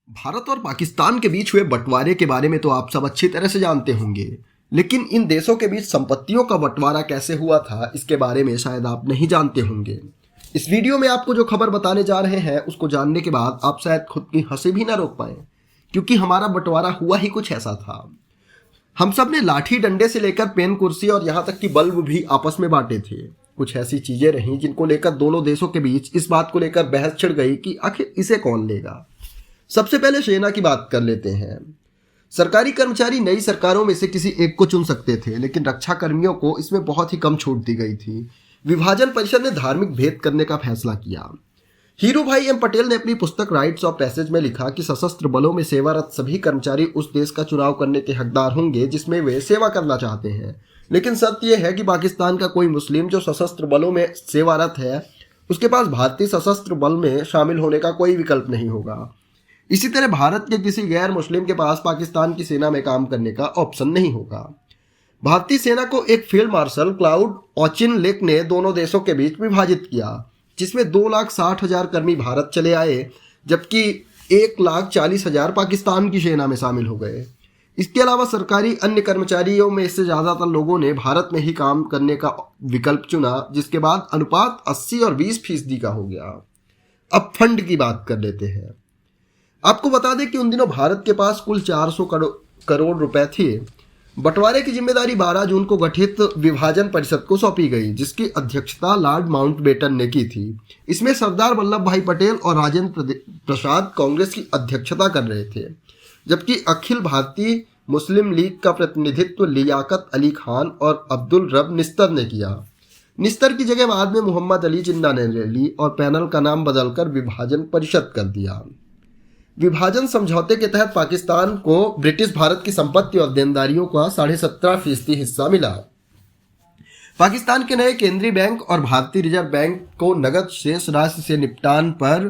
भारत और पाकिस्तान के बीच हुए बंटवारे के बारे में तो आप सब अच्छी तरह से जानते होंगे, लेकिन इन देशों के बीच संपत्तियों का बंटवारा कैसे हुआ था इसके बारे में शायद आप नहीं जानते होंगे। इस वीडियो में आपको जो खबर बताने जा रहे हैं उसको जानने के बाद आप शायद खुद की हंसी भी ना रोक पाए, क्योंकि हमारा बंटवारा हुआ ही कुछ ऐसा था। हम सब ने लाठी डंडे से लेकर पेन कुर्सी और यहाँ तक कि बल्ब भी आपस में बांटे थे। कुछ ऐसी चीजें रहीं जिनको लेकर दोनों देशों के बीच इस बात को लेकर बहस छिड़ गई कि आखिर इसे कौन लेगा। सबसे पहले सेना की बात कर लेते हैं। सरकारी कर्मचारी नई सरकारों में से किसी एक को चुन सकते थे, लेकिन रक्षा कर्मियों को इसमें बहुत ही कम छूट दी गई थी। विभाजन परिषद ने धार्मिक भेद करने का फैसला किया। हीरू भाई एम पटेल ने अपनी पुस्तक राइट्स ऑफ पैसेज में लिखा कि सशस्त्र बलों में सेवारत सभी कर्मचारी उस देश का चुनाव करने के हकदार होंगे जिसमें वे सेवा करना चाहते हैं, लेकिन शर्त यह है कि पाकिस्तान का कोई मुस्लिम जो सशस्त्र बलों में सेवारत है उसके पास भारतीय सशस्त्र बल में शामिल होने का कोई विकल्प नहीं होगा। इसी तरह भारत के किसी गैर मुस्लिम के पास पाकिस्तान की सेना में काम करने का ऑप्शन नहीं होगा। भारतीय सेना को एक फील्ड मार्शल क्लाउड ऑचिनलेक ने दोनों देशों के बीच विभाजित किया, जिसमें 2,60,000 कर्मी भारत चले आए जबकि 1,40,000 पाकिस्तान की सेना में शामिल हो गए। इसके अलावा सरकारी अन्य कर्मचारियों में से ज़्यादातर लोगों ने भारत में ही काम करने का विकल्प चुना, जिसके बाद अनुपात 80 और 20% का हो गया। अब फंड की बात कर लेते हैं। आपको बता दें कि उन दिनों भारत के पास कुल 400 करोड़ रुपए थे। बंटवारे की जिम्मेदारी 12 जून को गठित विभाजन परिषद को सौंपी गई, जिसकी अध्यक्षता लॉर्ड माउंटबेटन ने की थी। इसमें सरदार वल्लभ भाई पटेल और राजेंद्र प्रसाद कांग्रेस की अध्यक्षता कर रहे थे, जबकि अखिल भारतीय मुस्लिम लीग का प्रतिनिधित्व लियाकत अली खान और अब्दुल रब निस्तर ने किया। निस्तर की जगह बाद में मोहम्मद अली जिन्ना ने ले ली और पैनल का नाम बदलकर विभाजन परिषद कर दिया। विभाजन समझौते के तहत पाकिस्तान को ब्रिटिश भारत की संपत्ति और देनदारियों का 17.5% हिस्सा मिला। पाकिस्तान के नए केंद्रीय बैंक और भारतीय रिजर्व बैंक को नगद शेष राशि से निपटान पर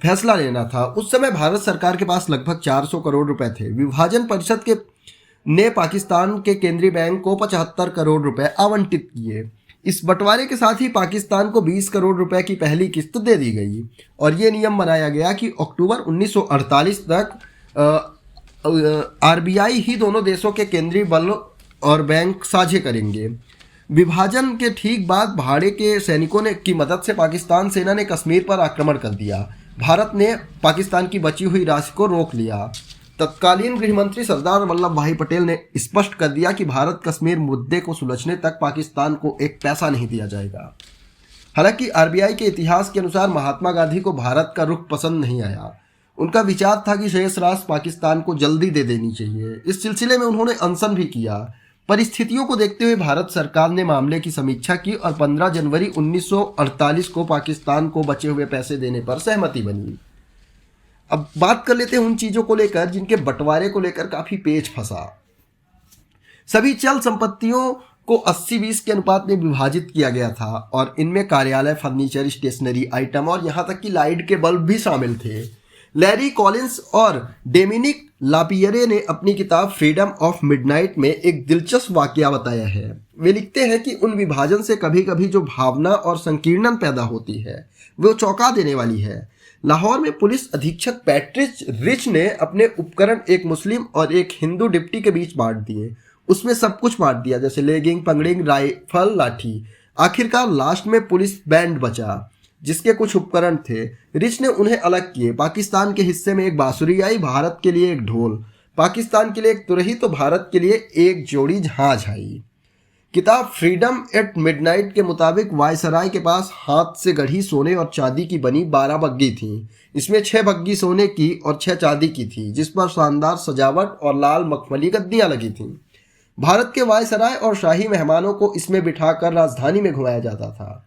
फैसला लेना था। उस समय भारत सरकार के पास लगभग 400 करोड़ रुपए थे। विभाजन परिषद के ने पाकिस्तान के केंद्रीय बैंक को 75 करोड़ रुपए आवंटित किए। इस बंटवारे के साथ ही पाकिस्तान को 20 करोड़ रुपए की पहली किस्त दे दी गई और ये नियम बनाया गया कि अक्टूबर 1948 तक आरबीआई ही दोनों देशों के केंद्रीय बल और बैंक साझे करेंगे। विभाजन के ठीक बाद भाड़े के सैनिकों ने की मदद से पाकिस्तान सेना ने कश्मीर पर आक्रमण कर दिया। भारत ने पाकिस्तान की बची हुई राशि को रोक लिया। तत्कालीन गृहमंत्री सरदार वल्लभ भाई पटेल ने स्पष्ट कर दिया कि भारत कश्मीर मुद्दे को सुलझने तक पाकिस्तान को एक पैसा नहीं दिया जाएगा। हालांकि आरबीआई के इतिहास के अनुसार महात्मा गांधी को भारत का रुख पसंद नहीं आया। उनका विचार था कि शेष राशि पाकिस्तान को जल्दी दे देनी चाहिए। इस सिलसिले में उन्होंने अनशन भी किया। परिस्थितियों को देखते हुए भारत सरकार ने मामले की समीक्षा की और 15 जनवरी 1948 को पाकिस्तान को बचे हुए पैसे देने पर सहमति बनी। अब बात कर लेते हैं उन चीजों को लेकर जिनके बंटवारे को लेकर काफी पेच फंसा। सभी चल संपत्तियों को 80-20 के अनुपात में विभाजित किया गया था और इनमें कार्यालय, फर्नीचर, स्टेशनरी आइटम और यहां तक कि लाइट के बल्ब भी शामिल थे। लैरी कॉलिंस और डेमिनिक लापियरे ने अपनी किताब फ्रीडम ऑफ मिडनाइट में एक दिलचस्प वाकया बताया है। वे लिखते हैं कि उन विभाजन से कभी कभी जो भावना और संकीर्णन पैदा होती है वो चौंका देने वाली है। लाहौर में पुलिस अधीक्षक पैट्रिक रिच ने अपने उपकरण एक मुस्लिम और एक हिंदू डिप्टी के बीच बांट दिए। उसमें सब कुछ बांट दिया, जैसे लेगिंग, पंगड़िंग, राइफल, लाठी। आखिरकार लास्ट में पुलिस बैंड बचा जिसके कुछ उपकरण थे। रिच ने उन्हें अलग किए। पाकिस्तान के हिस्से में एक बांसुरी आई, भारत के लिए एक ढोल, पाकिस्तान के लिए एक तुरही तो भारत के लिए एक जोड़ी झांझ आई। किताब फ्रीडम एट मिडनाइट के मुताबिक वायसराय के पास हाथ से गढ़ी सोने और चांदी की बनी 12 बग्गी थी। इसमें 6 बग्गी सोने की और 6 चांदी की थी, जिस पर शानदार सजावट और लाल मखमली गद्दियां लगी थीं। भारत के वायसराय और शाही मेहमानों को इसमें बिठाकर राजधानी में घुमाया जाता था।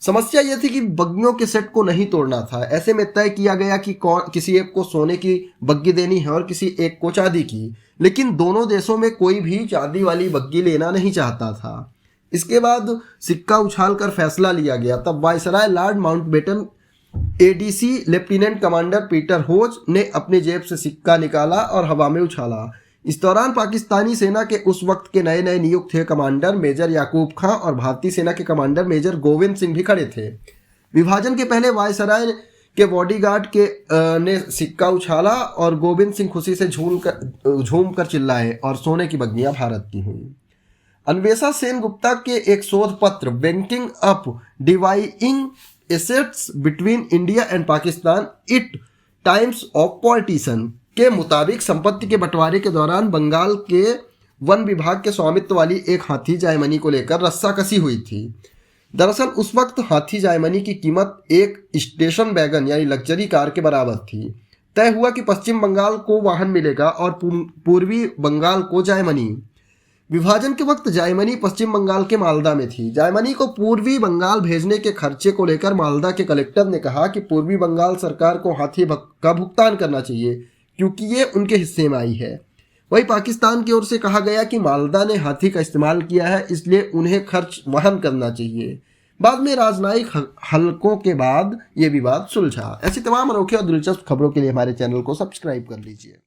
समस्या यह थी कि बग्गियों के सेट को नहीं तोड़ना था। ऐसे में तय किया गया कि किसी एक को सोने की बग्गी देनी है और किसी एक को चांदी की, लेकिन दोनों देशों में कोई भी चांदी वाली बग्गी लेना नहीं चाहता था। इसके बाद सिक्का उछालकर फैसला लिया गया। तब viceroy lord Mountbatten ADC lieutenant commander Peter Howes ने अपने जेब से सिक्का निकाला और हवा में उछाला। इस दौरान पाकिस्तानी सेना के उस वक्त के नए नए नियुक्त थे कमांडर मेजर याकूब खां और भारतीय सेना के कमांडर मेजर गोविंद सिंह भी खड़े थे। विभाजन के पहले वायसराय के बॉडीगार्ड के ने सिक्का उछाला और गोविंद सिंह खुशी से झूम कर चिल्लाए और सोने की बग्गियां भारत की हुई। अन्वेषा सेन गुप्ता के एक शोध पत्र banking up dividing assets between India and Pakistan it times of partition के मुताबिक संपत्ति के बंटवारे के दौरान बंगाल के वन विभाग के स्वामित्व वाली एक हाथी जायमनी को लेकर रस्साकसी हुई थी। दरअसल उस वक्त हाथी जायमनी की कीमत एक स्टेशन वैगन यानी लग्जरी कार के बराबर थी। तय हुआ कि पश्चिम बंगाल को वाहन मिलेगा और पूर्वी बंगाल को जायमनी। विभाजन के वक्त जायमनी पश्चिम बंगाल के मालदा में थी। जायमनी को पूर्वी बंगाल भेजने के खर्चे को लेकर मालदा के कलेक्टर ने कहा कि पूर्वी बंगाल सरकार को हाथी का भुगतान करना चाहिए क्योंकि ये उनके हिस्से में आई है। वहीं पाकिस्तान की ओर से कहा गया कि मालदा ने हाथी का इस्तेमाल किया है इसलिए उन्हें खर्च वहन करना चाहिए। बाद में राजनयिक हलकों के बाद ये विवाद सुलझा। ऐसी तमाम अनोखी और दिलचस्प खबरों के लिए हमारे चैनल को सब्सक्राइब कर लीजिए।